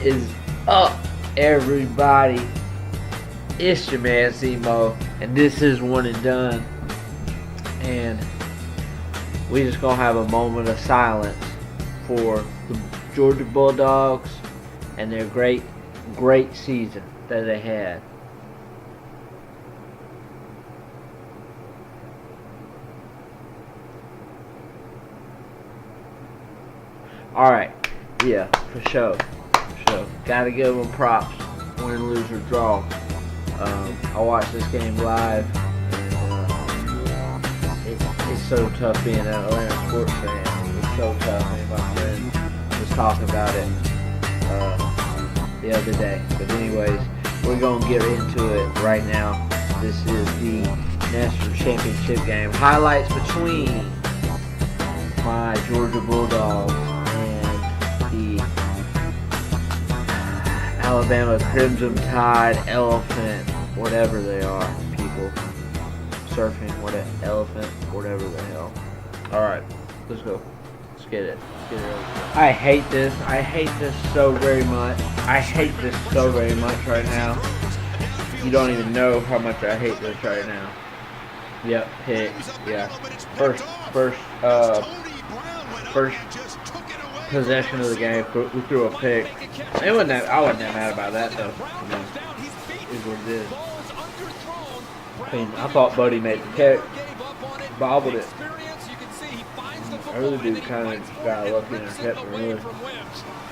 is up, everybody? It's your man Zemo, and this is One and Done. And we just gonna have a moment of silence for the Georgia Bulldogs and their great season that they had. Alright, yeah, for sure. Gotta give them props, win, lose, or draw. I watched this game live, and it's so tough being an Atlanta sports fan. It's so tough. Me and my friend was talking about it the other day. But anyways, we're gonna get into it right now. This is the national championship game. Highlights between my Georgia Bulldogs and the Alabama Crimson Tide Elephant, whatever they are, people. Surfing, elephant, whatever the hell. Alright, let's go. Let's get it. I hate this. I hate this so very much. I hate this so very much right now. You don't even know how much I hate this right now. Yep, hit. Yeah. First possession of the game, we threw a pick. I wasn't that mad about that though. Is what it is. I mean, I thought Buddy made the catch, bobbled it. I really do kind of got lucky in the catch, really.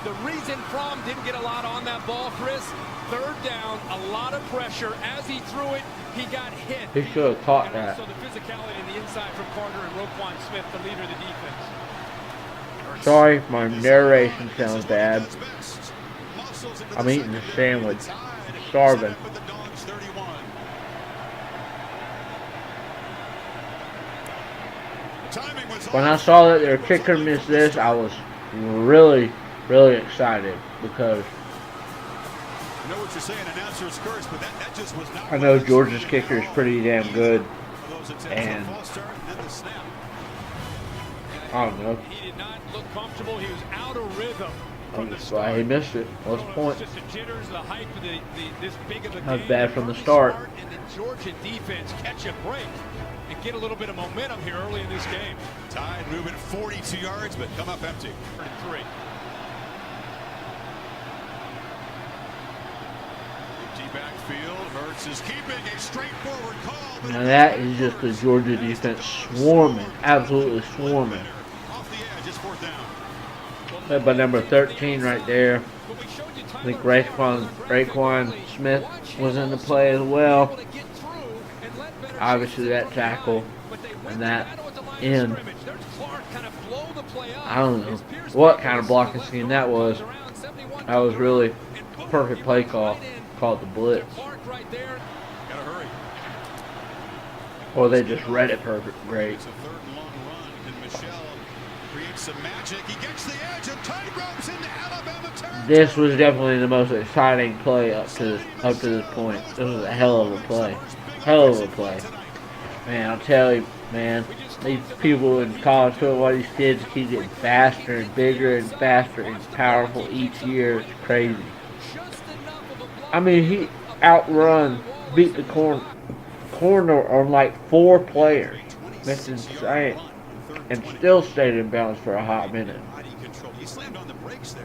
The reason Fromm didn't get a lot on that ball, Chris, third down, a lot of pressure. As he threw it, he got hit. He should have caught that. So the physicality in the inside from Carter and Roquan Smith, the leader of the defense. Sorry, my narration sounds bad. I'm eating a sandwich. Starving. When I saw that their kicker missed this, I was really excited because I know Georgia's kicker is pretty damn good, and I don't know. He did not look comfortable. He was out of rhythm. That's why he missed it. What's the point? Just the jitters, the hype of this big of a That was game. bad from the start. And the Georgia defense catch a break and get a little bit of momentum here early in this game. Tide moving 42 yards, but come up empty. 3. Empty backfield. Hurts is keeping a straightforward call. Now that is just the Georgia defense swarming, absolutely swarming. Off the edge, it's fourth down. Led by number 13 right there. I think Roquan Smith was in the play as well. Obviously that tackle and that end. I don't know what kind of blocking scheme that was. That was really perfect play call. Called the blitz. Or they just read it perfect. Great. This was definitely the most exciting play up to this point. This was a hell of a play. Hell of a play. Man, I'll tell you, man, these people in college football, these kids keep getting faster and bigger and faster and powerful each year. It's crazy. I mean, he beat the corner on like 4 players. That's insane. And still stayed in bounds for a hot minute.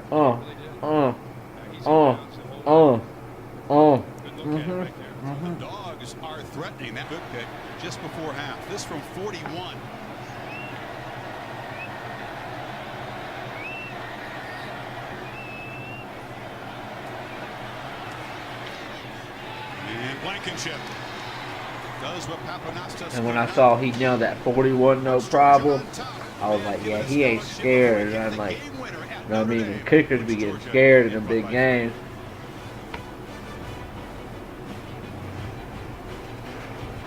The Dogs are threatening that good pick just before half. This from 41. And Blankenship does what Papanastas. And when I saw he nailed that 41 no problem, I was like, yeah, he ain't scared. And I'm like, you know what I mean? The kickers be getting scared in the big games.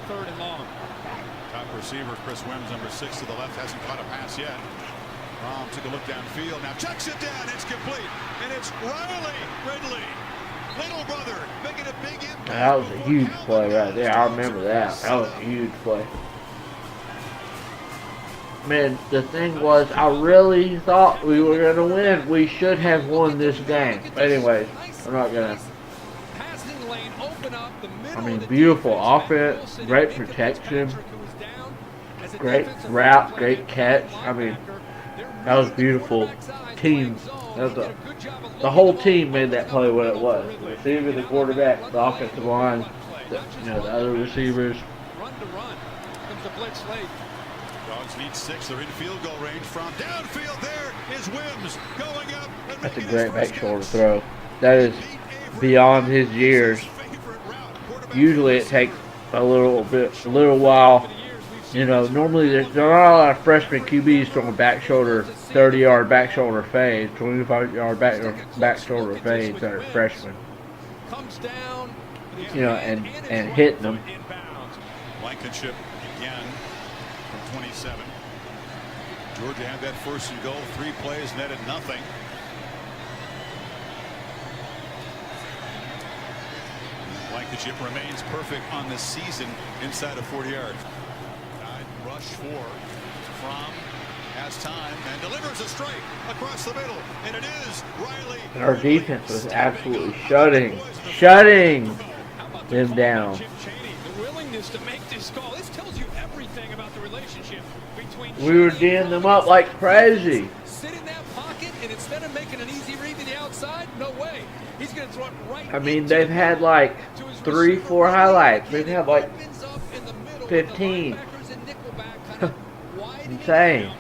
Third and long. Top receiver Chris Wims, number 6 to the left, hasn't caught a pass yet. Fromm took a look downfield. Now checks it down. It's complete. And it's Riley Ridley. Little brother making a big impact. That was a huge play right there. I remember that. That was a huge play. man, the thing was, I really thought we were going to win. We should have won this game. But anyways, I'm not going to. I mean, beautiful offense, great protection, great route, great catch. I mean, that was beautiful. Team, that was the whole team made that play what it was. The receiver, the quarterback, the offensive line, the other receivers. Dogs need 6. They're in field goal range from downfield. There is Wims going up. That's a great back shoulder throw. That is beyond his years. Usually it takes a little while. Normally there's not a lot of freshman QBs throwing back shoulder, 30-yard back shoulder fades, 25-yard back shoulder fades that are freshmen. And hitting them. Blankenship again from 27. Georgia had that 1st and goal. 3 plays, netted nothing. Blankenship remains perfect on the season inside of 40 yards. Rush 4 from has time and delivers a strike across the middle, and it is Riley. And our defense was absolutely shutting them down. The willingness to make this call. This tells you everything about the relationship between. We were D'ing them up like crazy. Sit in that pocket, and instead of making an easy read to the outside, no way. He's going to throw it right. I mean, they've had like 3-4 highlights. They've had like 15. Insane.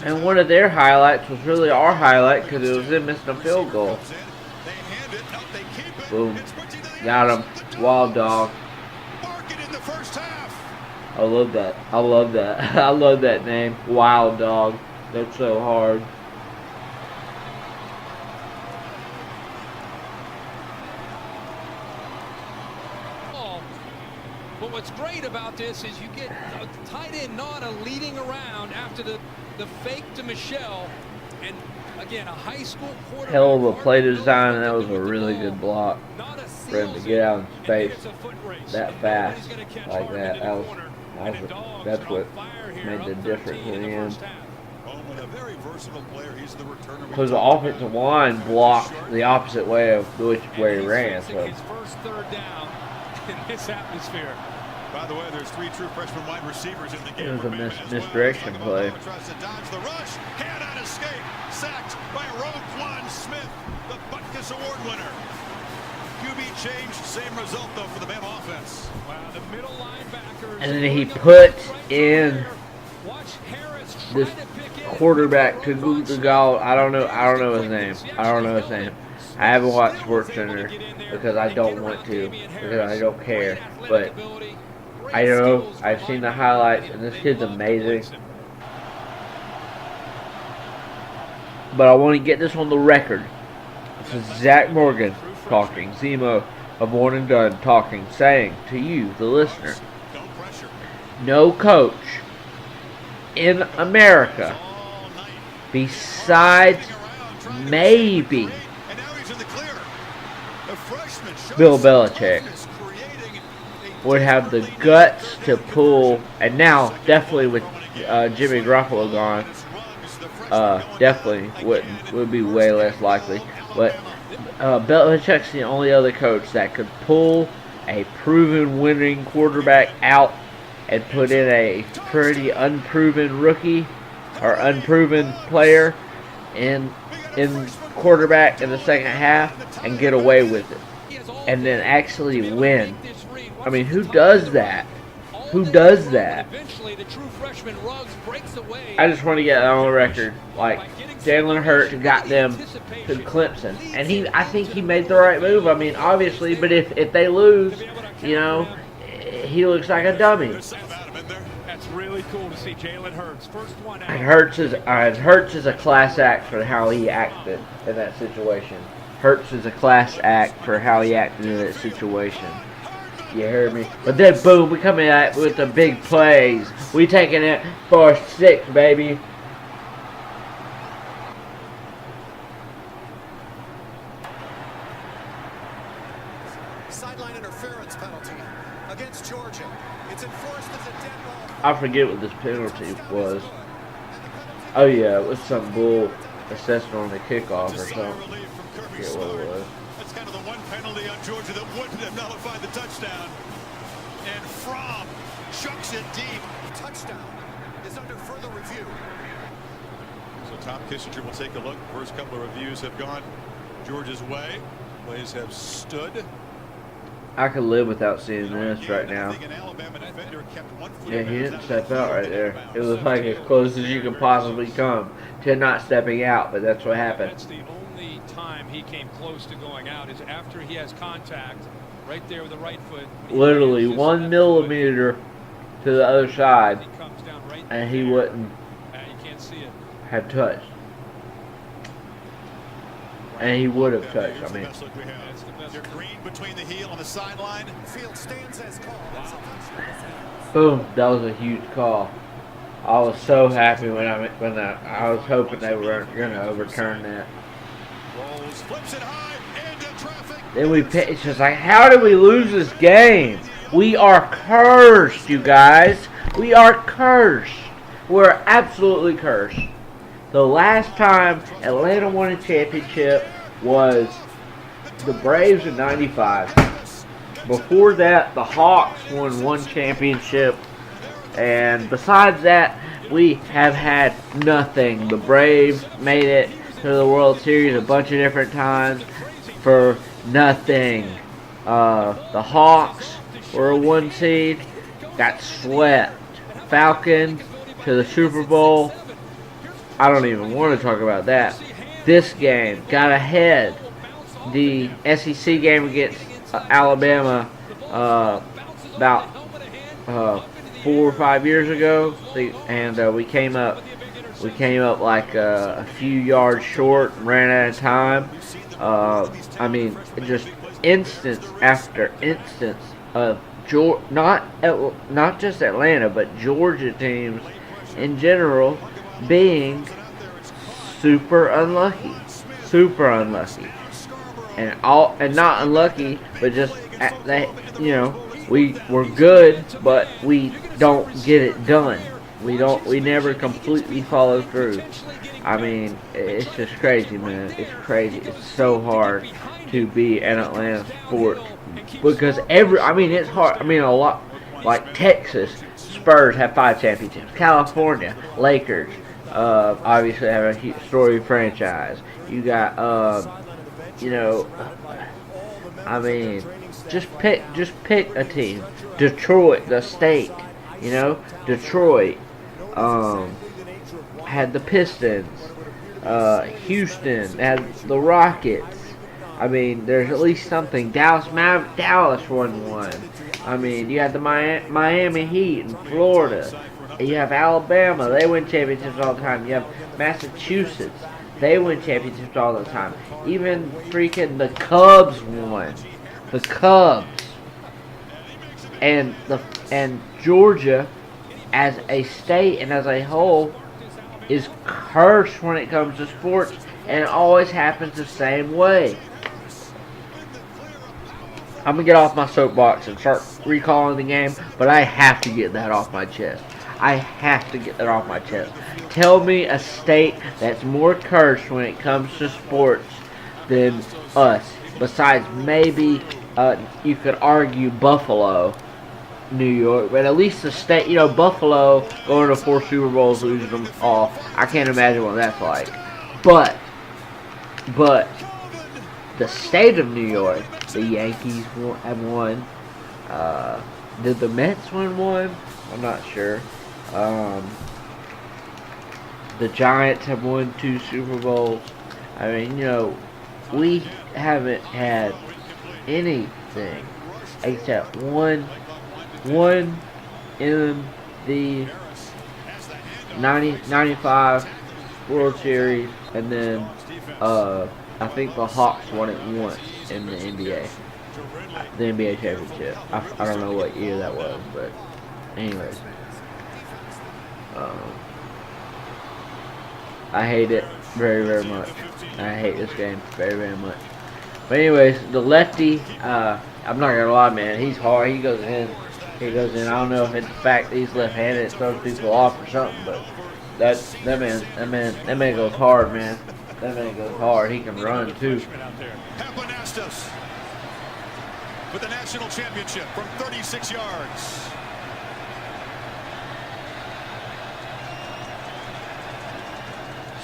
And one of their highlights was really our highlight because it was them missing a field goal. Boom. Got him. Wild dog. I love that. I love that. I love that name. Wild dog. That's so hard. But what's great about this is you get a tight end Nada leading around after the fake to Michelle, and again a high school quarterback. Hell of a play design, and that was a really good block for him to get out in space that fast like that. That's what made the difference in the end. Because the offensive line blocked the opposite way of which way he ran. So. First 3rd down in this atmosphere. By the way, there's 3 true freshman wide receivers in the game. It was a misdirection play. Tries to dodge the rush, cannot escape. Sacked by Roquan Smith, the Butkus Award winner. QB change, same result though for the Bama offense. Wow, the middle linebackers. And then he put in this quarterback to Google. I don't know his name. I haven't watched SportsCenter because I don't want to, because I don't care. But I know I've seen the highlights, and this kid's amazing. But I want to get this on the record. This is Zach Morgan talking, Zemo of 1'NDONE talking, saying to you, the listener, no coach in America besides maybe Bill Belichick would have the guts to pull, and now definitely with Jimmy Garoppolo gone, definitely would be way less likely. But Belichick's the only other coach that could pull a proven winning quarterback out and put in a pretty unproven rookie or unproven player in quarterback in the second half and get away with it, and then actually win. I mean, who does that? Who does that? I just want to get on the record. Like, Jalen Hurts got them to Clemson, and I think he made the right move. I mean, obviously, but if they lose, he looks like a dummy. That's really cool to see Jalen Hurts. First one out. And Hurts is a class act for how he acted in that situation. Hurts is a class act for how he acted in that situation. You heard me? But then, boom, we come in with the big plays. We taking it for 6, baby. Sideline interference. interference penalty against Georgia. It's enforced as a dead ball. I forget what this penalty was. Oh yeah, it was some bull assessment on the kickoff or something. I forget what it was. That's kind of the one penalty on Georgia that wouldn't have nullified the touchdown. And Fromm chucks it deep. Touchdown is under further review. So Tom Kissinger will take a look. First couple of reviews have gone Georgia's way. Plays have stood. I could live without seeing this right now. Yeah, he didn't step out right there. It was like as close as you could possibly come to not stepping out, but that's what happened. That's the only time he came close to going out is after he has contact right there with the right foot. Literally 1 millimeter to the other side, He comes down right and he there. wouldn't You can't see it. have touched. And he would have touched, I mean. That's the best. They're green between the heel and the sideline. Field stands as called. Boom, that was a huge call. I was so happy when I was hoping they were going to overturn that. Rolls, flips it high into traffic. Then it's just like, how did we lose this game? We are cursed, you guys. We are cursed. We're absolutely cursed. The last time Atlanta won a championship was the Braves in '95. Before that, the Hawks won 1 championship. And besides that, we have had nothing. The Braves made it to the World Series a bunch of different times for nothing. The Hawks were a 1 seed, got swept. Falcons to the Super Bowl. I don't even want to talk about that. This game got ahead. The SEC game against Alabama about 4 or 5 years ago, and we came up like a few yards short and ran out of time. I mean, just instance after instance of not just Atlanta, but Georgia teams in general being super unlucky, and not unlucky, but just we were good, but we don't get it done. We never completely follow through. I mean, it's just crazy, man. It's crazy. It's so hard to be an Atlanta sport because it's hard. I mean, a lot like Texas, Spurs have 5 championships. California, Lakers, obviously have a huge story franchise. You got, I mean, just pick a team. Detroit, the state, Detroit, had the Pistons. Houston had the Rockets. I mean, there's at least something. Dallas won 1. I mean, you have the Miami Heat in Florida. You have Alabama. They win championships all the time. You have Massachusetts. They win championships all the time. Even freaking the Cubs won. The Cubs. And Georgia, as a state and as a whole, is cursed when it comes to sports, and it always happens the same way. I'm going to get off my soapbox and start recalling the game, but I have to get that off my chest. Tell me a state that's more cursed when it comes to sports than us. Besides maybe, you could argue Buffalo, New York, but at least the state, Buffalo going to 4 Super Bowls, losing them all. I can't imagine what that's like. But the state of New York, the Yankees have won. Did the Mets win 1? I'm not sure. The Giants have won 2 Super Bowls. I mean, we haven't had anything except one in the 95 World Series, and then I think the Hawks won it once in the NBA championship. I don't know what year that was, but anyways, I hate it very, very much. I hate this game very, very much. But anyways, the lefty I'm not gonna lie, man. He's hard. He goes in. He goes in. I don't know if it's the fact that he's left-handed, it throws people off or something, but that man goes hard, man. That man goes hard. He can run too. Papanastos with the national championship from 36 yards.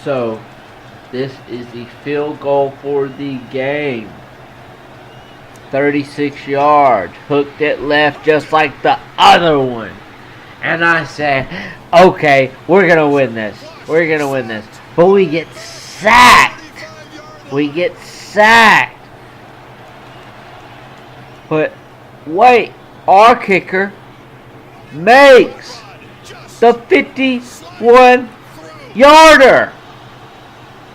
So, this is the field goal for the game. 36 yards. Hooked it left just like the other one. And I said, okay, we're going to win this. We're going to win this. But we get sacked. We get sacked. But wait, our kicker makes the 51-yarder.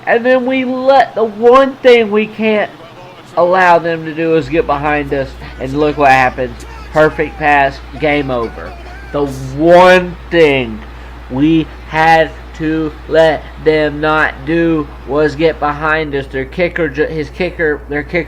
And then we let the one thing we can't allow them to do is get behind us. And look what happens. Perfect pass, game over. The one thing we had to let them not do was get behind us. Their kicker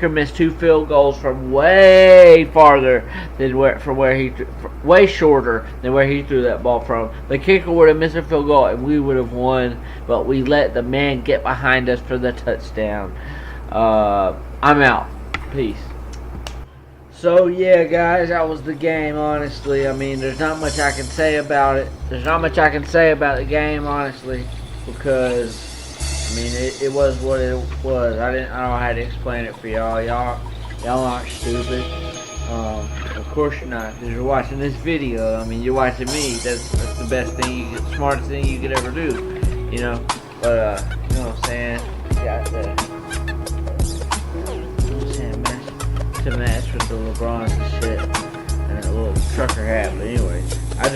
missed 2 field goals from way farther than way shorter than where he threw that ball from. The kicker would have missed a field goal and we would have won, but we let the man get behind us for the touchdown. I'm out. Peace. So yeah, guys, that was the game. Honestly, I mean, there's not much I can say about it. There's not much I can say about the game, honestly, because I mean, it was what it was. I don't know how to explain it for y'all. Y'all aren't stupid. Of course you're not, because you're watching this video. I mean, you're watching me. That's the best thing, the smartest thing you could ever do. You know, but you know what I'm saying? Got the. To match with the LeBrons and shit, and a little trucker hat. But anyway, I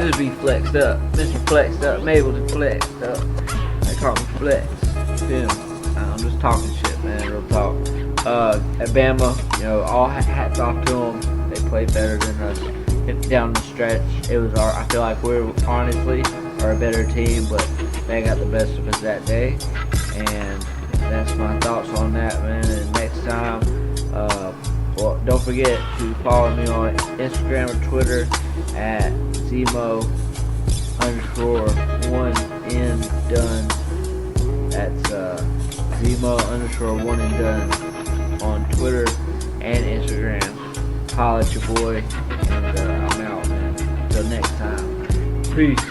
just be flexed up. Mr. Flexed Up, Mabel to flexed up. They call me Flex. Feel me? I'm just talking shit, man. Real talk. At Bama, you know, all hats off to them. They played better than us. Down the stretch, it was I feel like we honestly are a better team, but they got the best of us that day, and that's my thoughts on that, man. And next time, well, don't forget to follow me on Instagram or Twitter at Zemo_1'NDONE. That's Zemo_1'NDONE on Twitter and Instagram. Holla at your boy, and I'm out, man. Until next time. Peace.